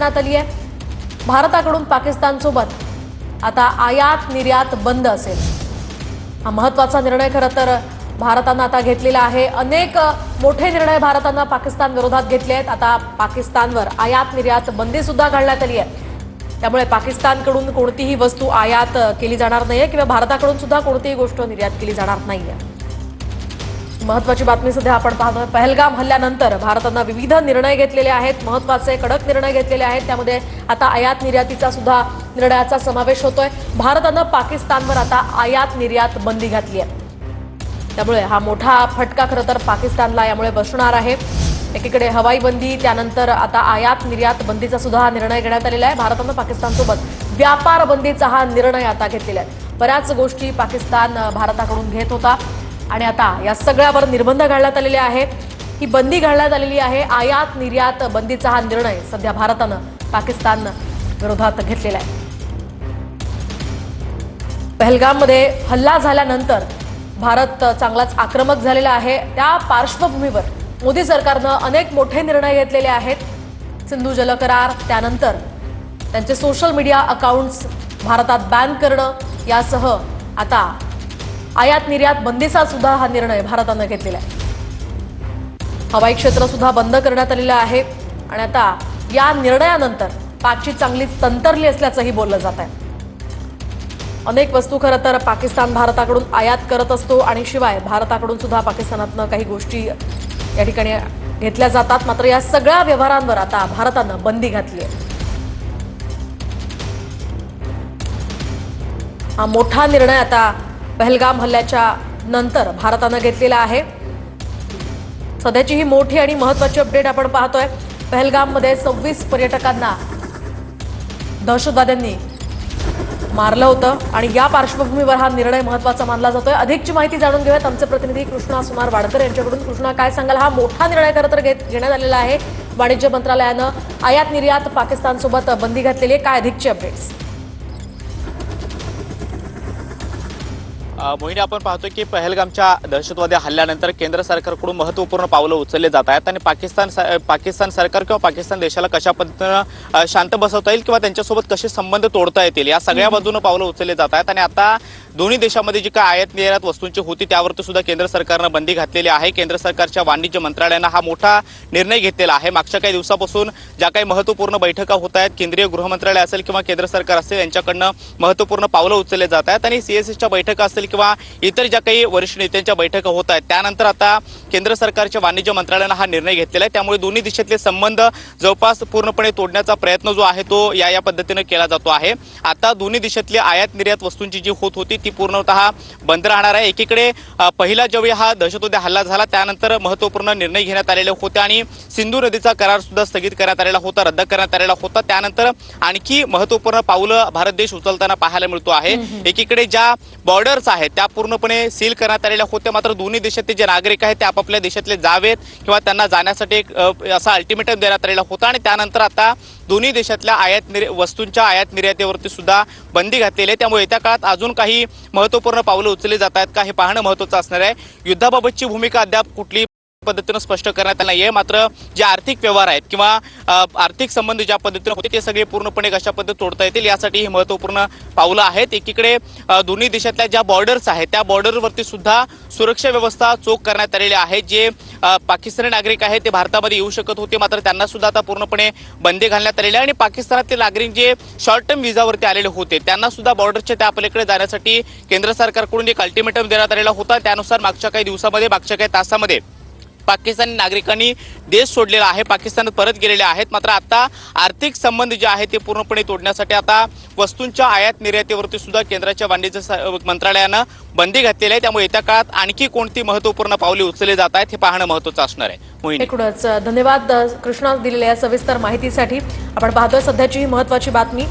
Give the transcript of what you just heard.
करण्यात आली आहे। भारताकडून पाकिस्तानसोबत आता आयात निर्यात बंद असेल। हा महत्त्वाचा निर्णय खरं तर भारतानं आता घेतलेला आहे। अनेक मोठे निर्णय भारतानं पाकिस्तान विरोधात घेतले आहेत। आता पाकिस्तानवर आयात निर्यात बंदी सुद्धा घालण्यात आली आहे। त्यामुळे पाकिस्तानकडून कोणतीही वस्तू आयात केली जाणार नाहीये किंवा भारताकडून सुद्धा कोणतीही गोष्ट निर्यात केली जाणार नाहीये। महत्त्वाची बातमी सध्या आपण पाहतोय। पहलगाम हल्ल्यानंतर भारतानं विविध निर्णय घेतलेले आहेत, महत्त्वाचे कडक निर्णय घेतलेले आहेत। त्यामध्ये आता आयात निर्यातीचा सुद्धा निर्णयाचा समावेश होतोय। भारतानं पाकिस्तानवर आता आयात निर्यात बंदी घातली आहे। त्यामुळे हा मोठा फटका खरं तर पाकिस्तानला यामुळे बसणार आहे। एकीकडे हवाई बंदी, त्यानंतर आता आयात निर्यात बंदीचा सुद्धा निर्णय घेण्यात आलेला आहे। भारतानं पाकिस्तानसोबत व्यापार बंदीचा हा निर्णय आता घेतलेला आहे। बऱ्याच गोष्टी पाकिस्तान भारताकडून घेत होता आणि आता या सगळ्यावर निर्बंध घालण्यात आलेले आहे। ही बंदी घालण्यात आलेली आहे। आयात निर्यात बंदीचा हा निर्णय सध्या भारतानं पाकिस्तान विरोधात घेतलेला आहे। पहलगाममध्ये हल्ला झाल्यानंतर भारत चांगलाच आक्रमक झालेला आहे। त्या पार्श्वभूमीवर मोदी सरकारनं अनेक मोठे निर्णय घेतलेले आहेत। सिंधू जलकरार, त्यानंतर त्यांचे सोशल मीडिया अकाउंट्स भारतात बॅन करणं यासह आता आयात निर्यात बंदीचा सुद्धा हा निर्णय भारतानं घेतलेला आहे। हवाई क्षेत्र सुद्धा बंद करण्यात आलेलं आहे आणि आता या निर्णयानंतर पाकची चांगलीच तंत्रली असल्याचंही बोललं जात आहे। अनेक वस्तू खरं तर पाकिस्तान भारताकडून आयात करत असतो आणि शिवाय भारताकडून सुद्धा पाकिस्तानातनं काही गोष्टी या ठिकाणी घेतल्या जातात। मात्र या सगळ्या व्यवहारांवर आता भारतानं बंदी घातली आहे। हा मोठा निर्णय आता पहलगाम हल्ल्याच्या नंतर भारतानं घेतलेला आहे। सध्याची ही मोठी आणि महत्त्वाची अपडेट आपण पाहतोय। पहलगाममध्ये 26 पर्यटकांना दहशतवाद्यांनी मारलं होतं आणि या पार्श्वभूमीवर हा निर्णय महत्त्वाचा मानला जातोय। अधिकची माहिती जाणून घेऊयात आमचे प्रतिनिधी कृष्णा सुनार वाडकर यांच्याकडून। कृष्णा, काय सांगाल? हा मोठा निर्णय खरं तर घेण्यात आलेला आहे। वाणिज्य मंत्रालयानं आयात निर्यात पाकिस्तानसोबत बंदी घातलेली आहे। काय अधिकची अपडेट्स? मोहिनी, आपण पाहतोय की पहलगामच्या दहशतवादी हल्ल्यानंतर केंद्र सरकारकडून महत्त्वपूर्ण पावलं उचलले जात आहेत आणि पाकिस्तान सरकार किंवा पाकिस्तान देशाला कशा पद्धतीनं शांत बसवता येईल किंवा त्यांच्यासोबत कसे संबंध तोडता येतील या सगळ्या बाजूने पावलं उचलले जात आहेत। आणि आता दोन्ही देशांमध्ये जी काय आयात निर्यात वस्तूंची होती त्यावरती सुद्धा केंद्र सरकारनं बंदी घातलेली आहे। केंद्र सरकारच्या वाणिज्य मंत्रालयानं हा मोठा निर्णय घेतलेला आहे। मागच्या काही दिवसापासून ज्या काही महत्त्वपूर्ण बैठका होत आहेत, केंद्रीय गृह मंत्रालय असेल किंवा केंद्र सरकार असेल यांच्याकडनं महत्त्वपूर्ण पावलं उचलले जात आहेत आणि CSSच्या बैठका असतील किंवा इतर ज्या काही वरिष्ठ नेत्यांच्या बैठका होत आहेत त्यानंतर आता केंद्र सरकारच्या वाणिज्य मंत्रालयानं हा निर्णय घेतलेला आहे। त्यामुळे दोन्ही देशातले संबंध जवळपास पूर्णपणे तोडण्याचा प्रयत्न जो आहे तो या पद्धतीने केला जातो आहे। आता दोन्ही देशातली आयात निर्यात वस्तूंची जी होत होती ती पूर्णतः बंद राहणार आहे। एकीकडे पहिला ज्यावेळी हा दहशतवादी हल्ला झाला त्यानंतर महत्त्वपूर्ण निर्णय घेण्यात आलेले होते आणि सिंधू नदीचा करार सुद्धा स्थगित करण्यात आलेला होता, रद्द करण्यात आलेला होता। त्यानंतर आणखी महत्त्वपूर्ण पावलं भारत देश उचलताना पाहायला मिळतो आहे। एकीकडे ज्या बॉर्डर्स आहेत त्या पूर्णपणे सील करण्यात आलेल्या होत्या, मात्र दोन्ही देशातले जे नागरिक आहेत ते आपापल्या देशातले जावेत किंवा त्यांना जाण्यासाठी एक असा अल्टिमेटम देण्यात आलेला होता आणि त्यानंतर आता दोन्ही देशातल्या वस्तूंच्या आयात निर्यातीवरती सुद्धा बंदी घातलेली आहे। त्यामुळे येत्या काळात अजून काही महत्त्वपूर्ण पावलं उचलली जात आहेत का हे पाहणं महत्त्वाचं असणार आहे। युद्धाबाबतची भूमिका अद्याप कुठली पद्धतीनं स्पष्ट करण्यात आलं नाहीये, मात्र जे आर्थिक व्यवहार आहेत किंवा आर्थिक संबंध ज्या पद्धतीने होते ते सगळे पूर्णपणे कशा पद्धतीने तोडता येतील यासाठी ही महत्त्वपूर्ण पावलं आहेत। एकीकडे दोन्ही देशातल्या ज्या बॉर्डर्स आहेत त्या बॉर्डरवरती सुद्धा सुरक्षा व्यवस्था चोख करण्यात आलेली आहे। जे पाकिस्तानी नागरिक आहेत ते भारतामध्ये येऊ शकत होते, मात्र त्यांना सुद्धा आता पूर्णपणे बंदी घालण्यात आलेली आहे आणि पाकिस्तानातील नागरिक जे शॉर्ट टर्म व्हिसावरती आलेले होते त्यांना सुद्धा बॉर्डरच्या त्या पलीकडे जाण्यासाठी केंद्र सरकारकडून एक अल्टिमेटम देण्यात आलेला होता। त्यानुसार मागच्या काही तासामध्ये पाकिस्तानी नागरिकांनी देश सोडलेला आहे, पाकिस्तानात परत गेलेले आहेत। मात्र आता आर्थिक संबंध जे आहेत ते पूर्णपणे तोडण्यासाठी आता वस्तूंच्या आयात निर्यातीवरती सुद्धा केंद्राच्या वाणिज्य मंत्रालयानं बंदी घातलेली आहे। त्यामुळे येत्या काळात आणखी कोणती महत्त्वपूर्ण पावले उचलले जात आहेत हे पाहणं महत्त्वाचं असणार आहे। एकूणच धन्यवाद कृष्णा दिलेल्या सविस्तर माहितीसाठी। आपण पाहतोय सध्याची ही महत्त्वाची बातमी।